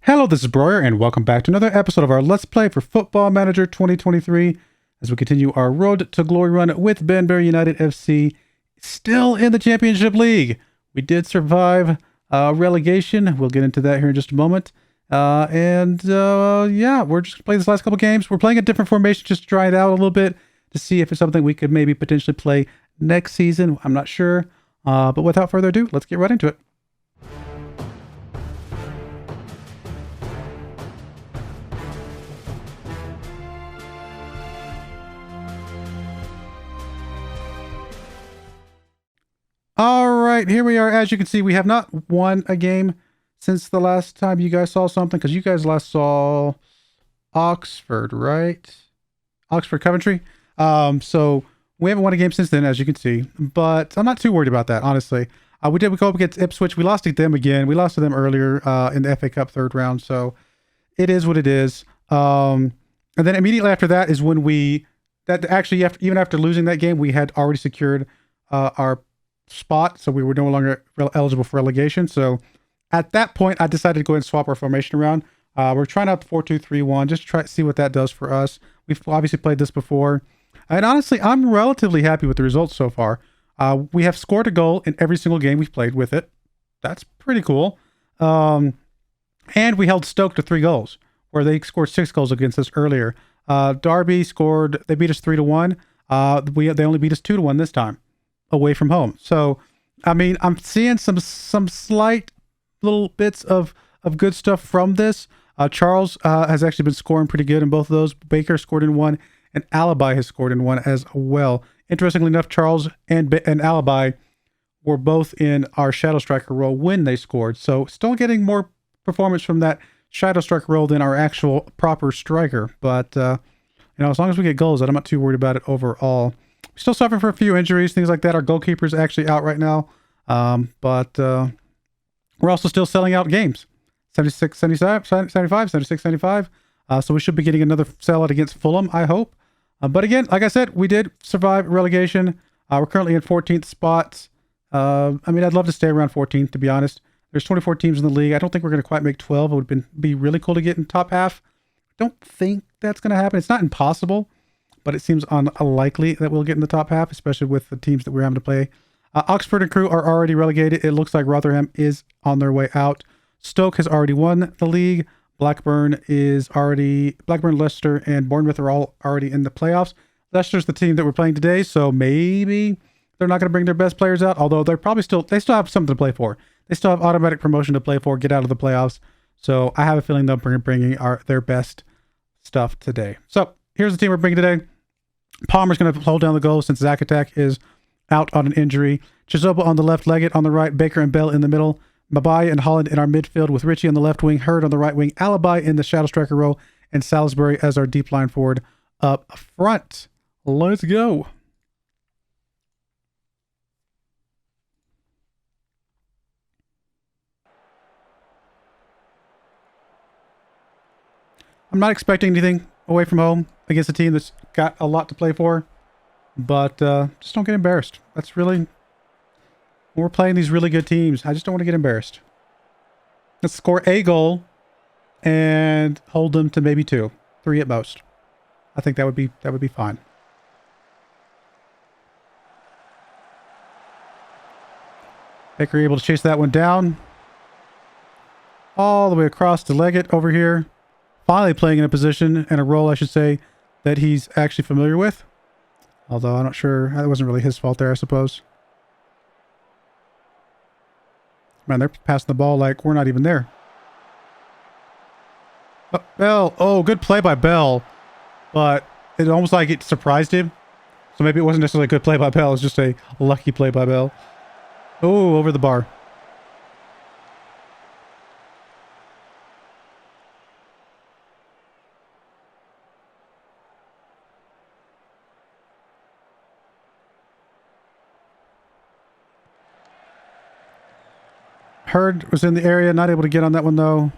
Hello, this is Broyar, and welcome back to another episode of our Let's Play for Football Manager 2023 as we continue our Road to Glory run with Banbury United F.C. still in the Championship League. We did survive relegation. We'll get into that here in just a moment. Yeah, we're just playing this last couple games. We're playing a different formation just to try it out a little bit to see if it's something we could maybe potentially play next season. I'm not sure. But without further ado, let's get right into it. All right, here we are. As you can see, we have not won a game since the last time you guys saw something, because you guys last saw Oxford, right? Oxford Coventry. So we haven't won a game since then, as you can see, but I'm not too worried about that, honestly. We go up against Ipswich. We lost to them again. We lost to them earlier in the FA Cup third round, so it is what it is. And then immediately after that is when even after losing that game, we had already secured our spot, so we were no longer eligible for relegation. So at that point, I decided to go ahead and swap our formation around. We're trying out the 4-2-3-1 just to try to see what that does for us. We've obviously played this before, and honestly, I'm relatively happy with the results so far. We have scored a goal in every single game we've played with it. That's pretty cool. And we held Stoke to 3 goals, where they scored 6 goals against us earlier. Derby they beat us 3-1. They only beat us 2-1 this time, away from home. So, I mean, I'm seeing some slight little bits of good stuff from this. Charles has actually been scoring pretty good in both of those. Baker scored in one, and Alibi has scored in one as well. Interestingly enough, Charles and Alibi were both in our Shadow Striker role when they scored. So, still getting more performance from that Shadow Striker role than our actual proper striker. But, as long as we get goals, I'm not too worried about it overall. Still suffering from a few injuries, things like that. Our goalkeeper's actually out right now. But we're also still selling out games. 76, 75, 76, 75. So we should be getting another sellout against Fulham, I hope. But again, like I said, we did survive relegation. We're currently in 14th spots. I'd love to stay around 14th, to be honest. There's 24 teams in the league. I don't think we're going to quite make 12. It would be really cool to get in top half. I don't think that's going to happen. It's not impossible, but it seems unlikely that we'll get in the top half, especially with the teams that we're having to play. Oxford and Crewe are already relegated. It looks like Rotherham is on their way out. Stoke has already won the league. Blackburn, Leicester, and Bournemouth are all already in the playoffs. Leicester's the team that we're playing today, so maybe they're not going to bring their best players out, although they still have something to play for. They still have automatic promotion to play for, get out of the playoffs. So I have a feeling they'll bringing their best stuff today. So here's the team we're bringing today. Palmer's going to hold down the goal since Zach Attack is out on an injury. Chizoba on the left, Leggett on the right, Baker and Bell in the middle, Mabai and Holland in our midfield with Richie on the left wing, Hurd on the right wing, Alibi in the Shadow Striker role, and Salisbury as our deep line forward up front. Let's go. I'm not expecting anything away from home against a team that's got a lot to play for, but just don't get embarrassed. That's really, when we're playing these really good teams, I just don't want to get embarrassed. Let's score a goal and hold them to maybe 2, 3 at most. I think that would be fine. Baker able to chase that one down all the way across to Leggett over here. Finally playing in a position and a role, I should say, that he's actually familiar with. Although I'm not sure. That wasn't really his fault there, I suppose. Man, they're passing the ball like we're not even there. Oh, Bell. Oh, good play by Bell. But it almost like it surprised him. So maybe it wasn't necessarily a good play by Bell. It was just a lucky play by Bell. Oh, over the bar. Hurd was in the area, not able to get on that one though.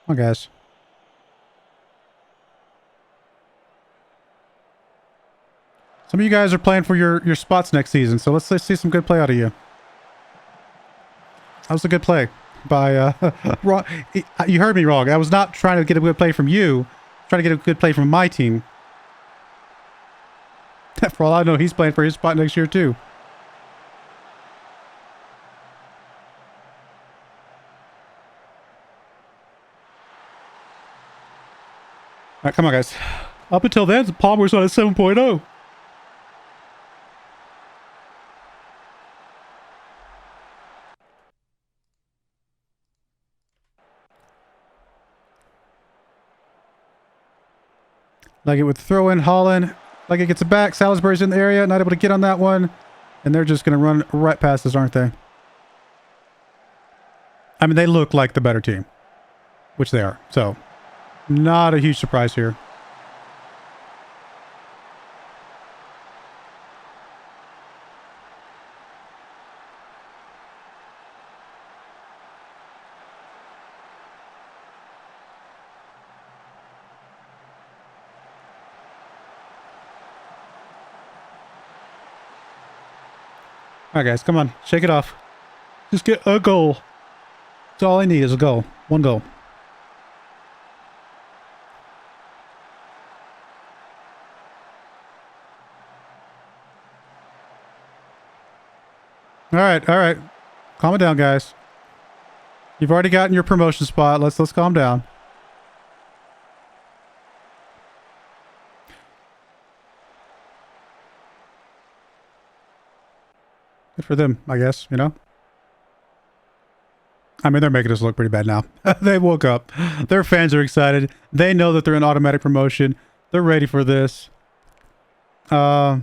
Come on, guys. Some of you guys are playing for your spots next season, so let's see some good play out of you. That was a good play by wrong. You heard me wrong. I was not trying to get a good play from you. Trying to get a good play from my team. For all I know, he's playing for his spot next year too. All right, come on, guys. Up until then, Palmer's on a 7.0. All like it with throw in Holland. Like it gets it back. Salisbury's in the area, not able to get on that one. And they're just going to run right past us, aren't they? I mean, they look like the better team, which they are. So, not a huge surprise here. All right, guys, come on. Shake it off. Just get a goal. That's all I need is a goal. One goal. All right, all right. Calm it down, guys. You've already gotten your promotion spot. Let's calm down. Good for them, I guess, you know? I mean, they're making us look pretty bad now. They woke up. Their fans are excited. They know that they're in automatic promotion. They're ready for this. So,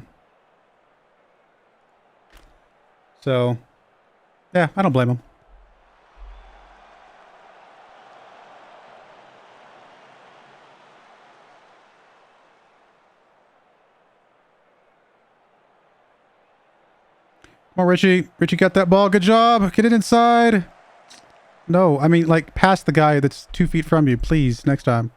yeah, I don't blame them. Come on, Richie. Richie got that ball. Good job. Get it inside. No, I mean, like, past the guy that's 2 feet from you, please, next time.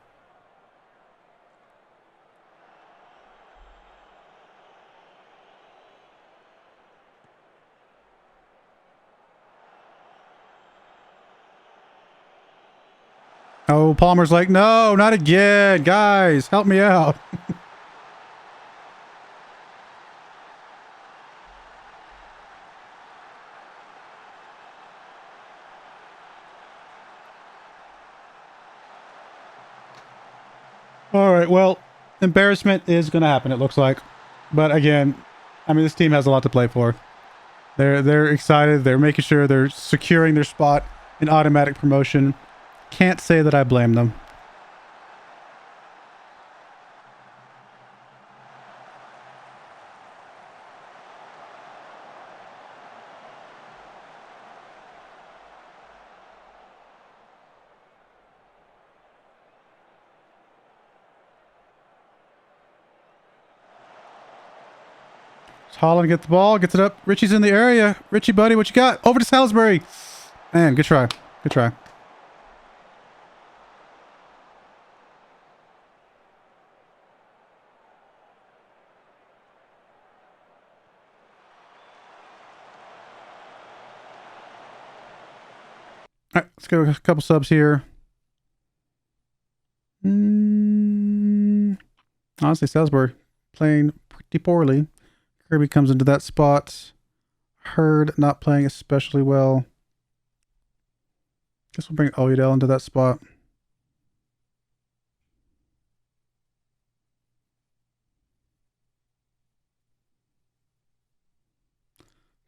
Oh, Palmer's like, no, not again. Guys, help me out. All right, well, embarrassment is going to happen, it looks like. But again, I mean, this team has a lot to play for. They're excited. They're making sure they're securing their spot in automatic promotion. Can't say that I blame them. Holland get the ball, gets it up. Richie's in the area. Richie, buddy, what you got? Over to Salisbury. Man, good try. Good try. All right, let's go a couple subs here. Honestly, Salisbury playing pretty poorly. Kirby comes into that spot. Hurd not playing especially well. Guess we'll bring Oyedel into that spot.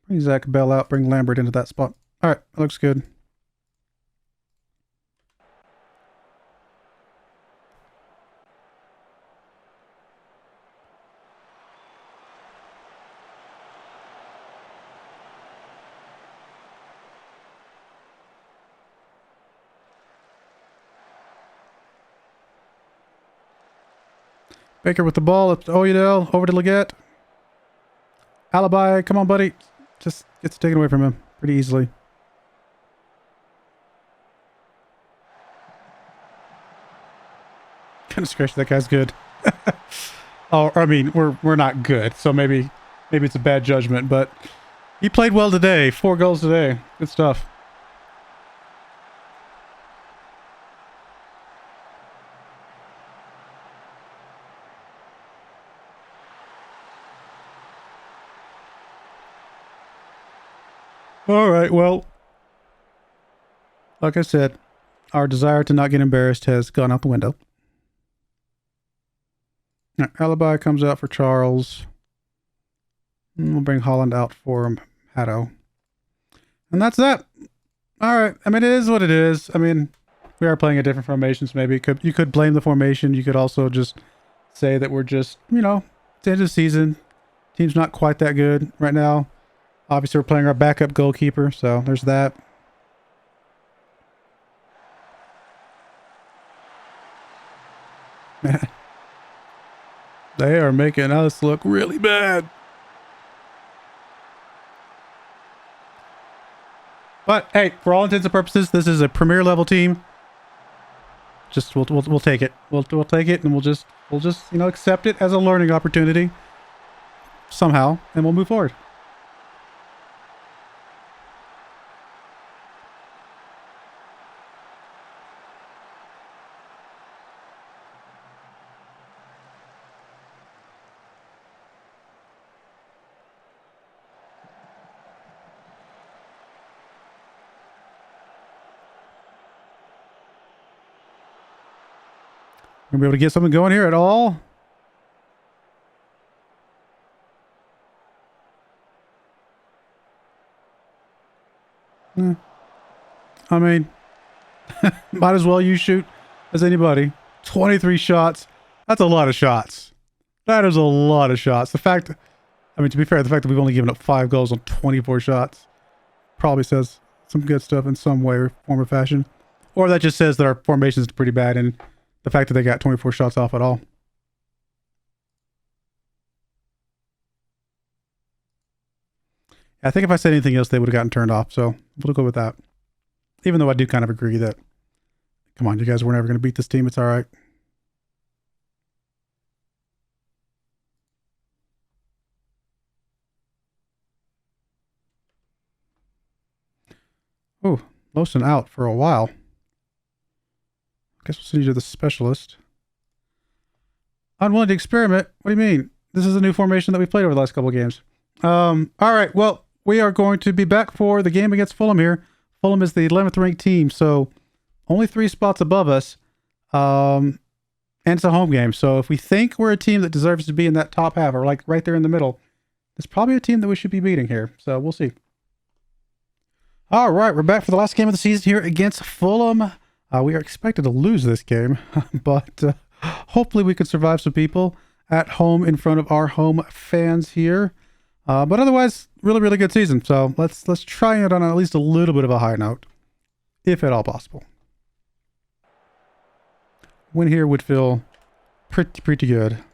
Bring Zach Bell out. Bring Lambert into that spot. All right, that looks good. Baker with the ball. Up to Oyedel. Over to Leggett. Alibi. Come on, buddy. Just gets taken away from him pretty easily. Goodness gracious, that guy's good. Oh, I mean, we're not good, so maybe it's a bad judgment, but he played well today. 4 goals today. Good stuff. All right, well, like I said, our desire to not get embarrassed has gone out the window. Alibi comes out for Charles. And we'll bring Holland out for Haddo. And that's that. All right. I mean, it is what it is. I mean, we are playing at different formations. Maybe you could blame the formation. You could also just say that we're just, it's the end of the season. Team's not quite that good right now. Obviously, we're playing our backup goalkeeper, so there's that. They are making us look really bad. But hey, for all intents and purposes, this is a premier level team. Just we'll take it. We'll take it, and we'll just accept it as a learning opportunity somehow, and we'll move forward. Gonna be able to get something going here at all? I mean, might as well you shoot as anybody. 23 shots. That's a lot of shots. That is a lot of shots. To be fair, the fact that we've only given up 5 goals on 24 shots probably says some good stuff in some way or form or fashion. Or that just says that our formation is pretty bad and the fact that they got 24 shots off at all. I think if I said anything else, they would have gotten turned off. So we'll go with that. Even though I do kind of agree that, come on, you guys were never going to beat this team. It's all right. Oh, Lawson out for a while. Guess we'll send you to the specialist. Unwilling to experiment? What do you mean? This is a new formation that we played over the last couple of games. All right. Well, we are going to be back for the game against Fulham here. Fulham is the 11th ranked team, so only 3 spots above us. And it's a home game. So if we think we're a team that deserves to be in that top half or like right there in the middle, it's probably a team that we should be beating here. So we'll see. All right, we're back for the last game of the season here against Fulham. We are expected to lose this game, but hopefully we could survive some people at home in front of our home fans here. But otherwise, really, really good season. So let's try it on at least a little bit of a high note, if at all possible. Win here would feel pretty good.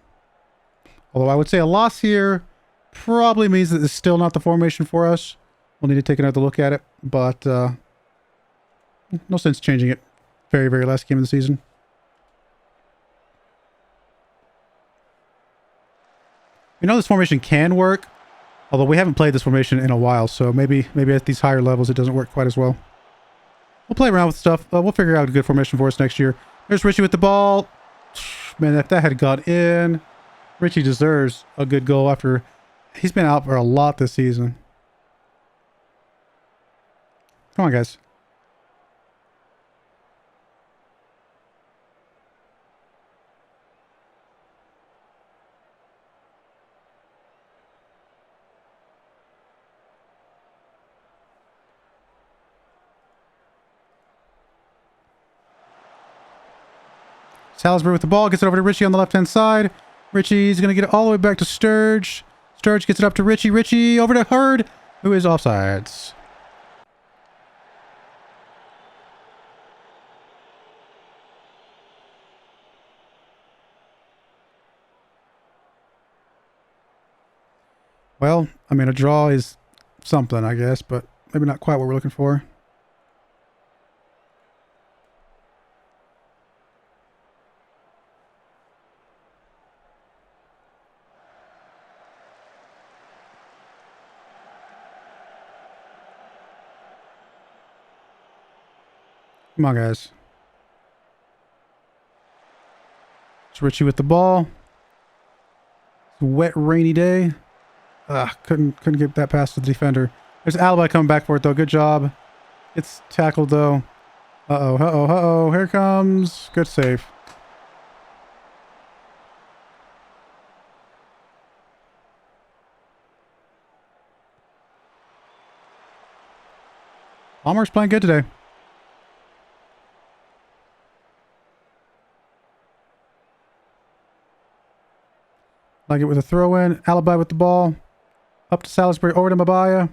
Although I would say a loss here probably means that it's still not the formation for us. We'll need to take another look at it, but no sense changing it. Very, very last game of the season. We know this formation can work, although we haven't played this formation in a while, so maybe at these higher levels it doesn't work quite as well. We'll play around with stuff. We'll figure out a good formation for us next year. There's Richie with the ball. Man, if that had gone in, Richie deserves a good goal after he's been out for a lot this season. Come on, guys. Salisbury with the ball, gets it over to Richie on the left-hand side. Richie's going to get it all the way back to Sturge. Sturge gets it up to Richie. Richie over to Hurd, who is offsides. Well, I mean, a draw is something, I guess, but maybe not quite what we're looking for. Come on, guys. It's Richie with the ball. It's a wet, rainy day. Couldn't get that past the defender. There's Alibi coming back for it, though. Good job. It's tackled, though. Uh-oh, uh-oh, uh-oh. Here comes. Good save. Palmer's playing good today. Like it with a throw-in. Alibi with the ball. Up to Salisbury. Over to Mabaya.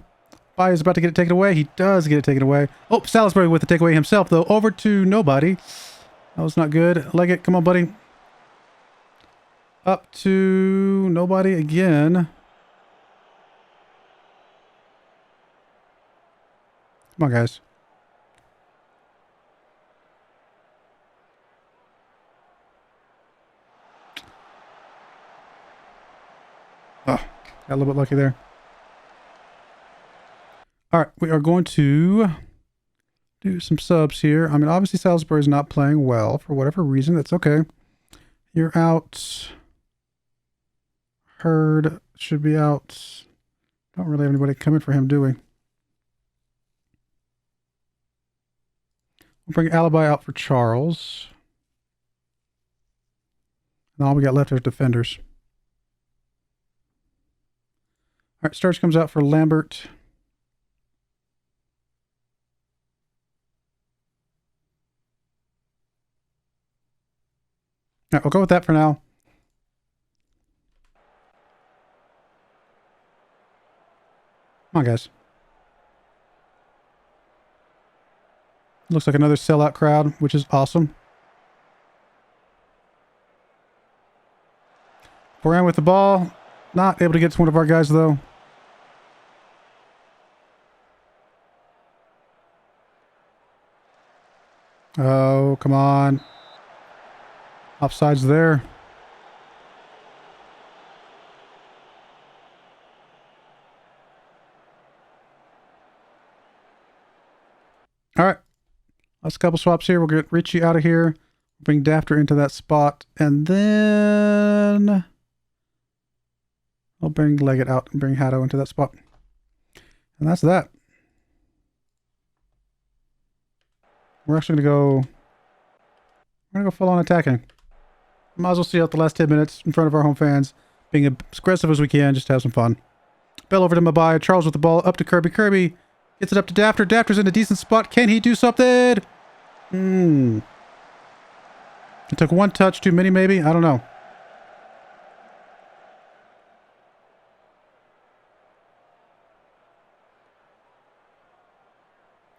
Mabaya's about to get it taken away. He does get it taken away. Oh, Salisbury with the takeaway himself, though. Over to nobody. That was not good. Leg it. Come on, buddy. Up to nobody again. Come on, guys. Oh, got a little bit lucky there. All right, we are going to do some subs here. I mean, obviously Salisbury's not playing well for whatever reason. That's okay. You're out. Hurd should be out. Don't really have anybody coming for him, do we? We'll bring Alibi out for Charles. And all we got left are defenders. All right, Starch comes out for Lambert. All right, we'll go with that for now. Come on, guys. Looks like another sellout crowd, which is awesome. Broyar with the ball. Not able to get to one of our guys, though. Oh, come on. Offsides there. All right. Last couple swaps here. We'll get Richie out of here. Bring Dafter into that spot. And then I'll bring Leggett out and bring Haddo into that spot. And that's that. We're actually going to go full on attacking. Might as well see out the last 10 minutes in front of our home fans. Being as aggressive as we can, just to have some fun. Bell over to Mabaya. Charles with the ball. Up to Kirby. Kirby gets it up to Dafter. Dafter's in a decent spot. Can he do something? It took one touch too many, maybe? I don't know.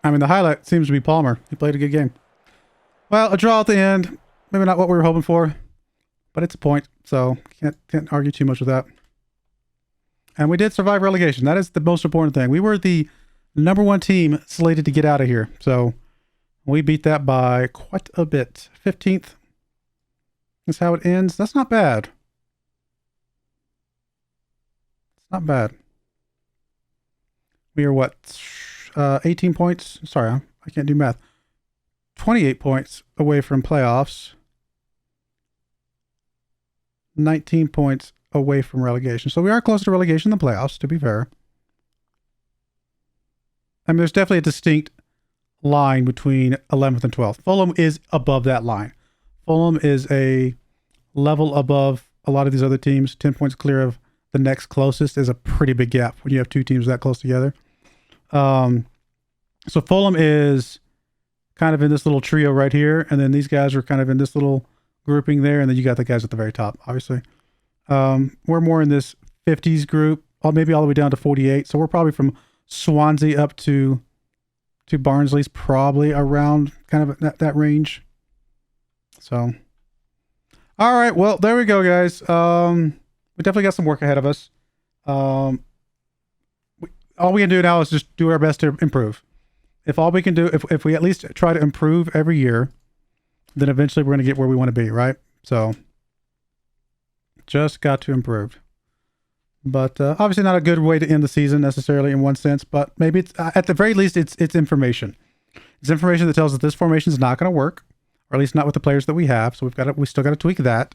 I mean, the highlight seems to be Palmer. He played a good game. Well, a draw at the end. Maybe not what we were hoping for, but it's a point, so can't argue too much with that. And we did survive relegation. That is the most important thing. We were the #1 team slated to get out of here, so we beat that by quite a bit. 15th is how it ends. That's not bad. It's not bad. We are what? 18 points? Sorry, I can't do math. 28 points away from playoffs. 19 points away from relegation. So we are closer to relegation than playoffs, to be fair. I mean, there's definitely a distinct line between 11th and 12th. Fulham is above that line. Fulham is a level above a lot of these other teams. 10 points clear of the next closest is a pretty big gap when you have two teams that close together. So Fulham is kind of in this little trio right here, and then these guys are kind of in this little grouping there, and then you got the guys at the very top, obviously. We're more in this 50s group, or maybe all the way down to 48. So we're probably from Swansea up to Barnsley's probably around kind of that range. So, all right, well, there we go, guys. We definitely got some work ahead of us. All we can do now is just do our best to improve. If all we can do, if we at least try to improve every year, then eventually we're going to get where we want to be, right? So, just got to improve. But obviously not a good way to end the season necessarily in one sense, but maybe it's, at the very least, it's information. It's information that tells us this formation is not going to work, or at least not with the players that we have. So we still got to tweak that.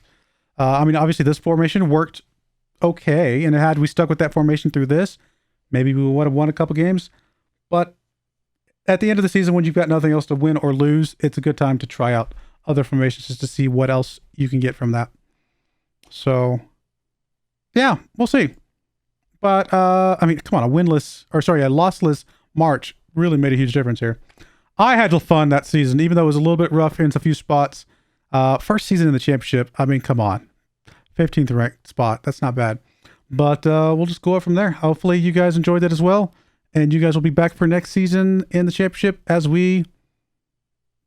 I mean, obviously this formation worked okay, and had we stuck with that formation through this, maybe we would have won a couple games. But at the end of the season, when you've got nothing else to win or lose, it's a good time to try out other formations just to see what else you can get from that. So, yeah, we'll see. But, I mean, come on, a lossless March really made a huge difference here. I had fun that season, even though it was a little bit rough in a few spots. First season in the championship, I mean, come on. 15th ranked spot, that's not bad. But we'll just go up from there. Hopefully you guys enjoyed that as well. And you guys will be back for next season in the championship as we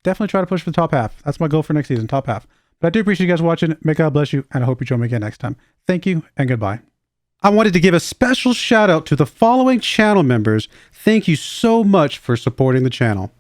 definitely try to push for the top half. That's my goal for next season, top half. But I do appreciate you guys watching. May God bless you, and I hope you join me again next time. Thank you, and goodbye. I wanted to give a special shout out to the following channel members. Thank you so much for supporting the channel.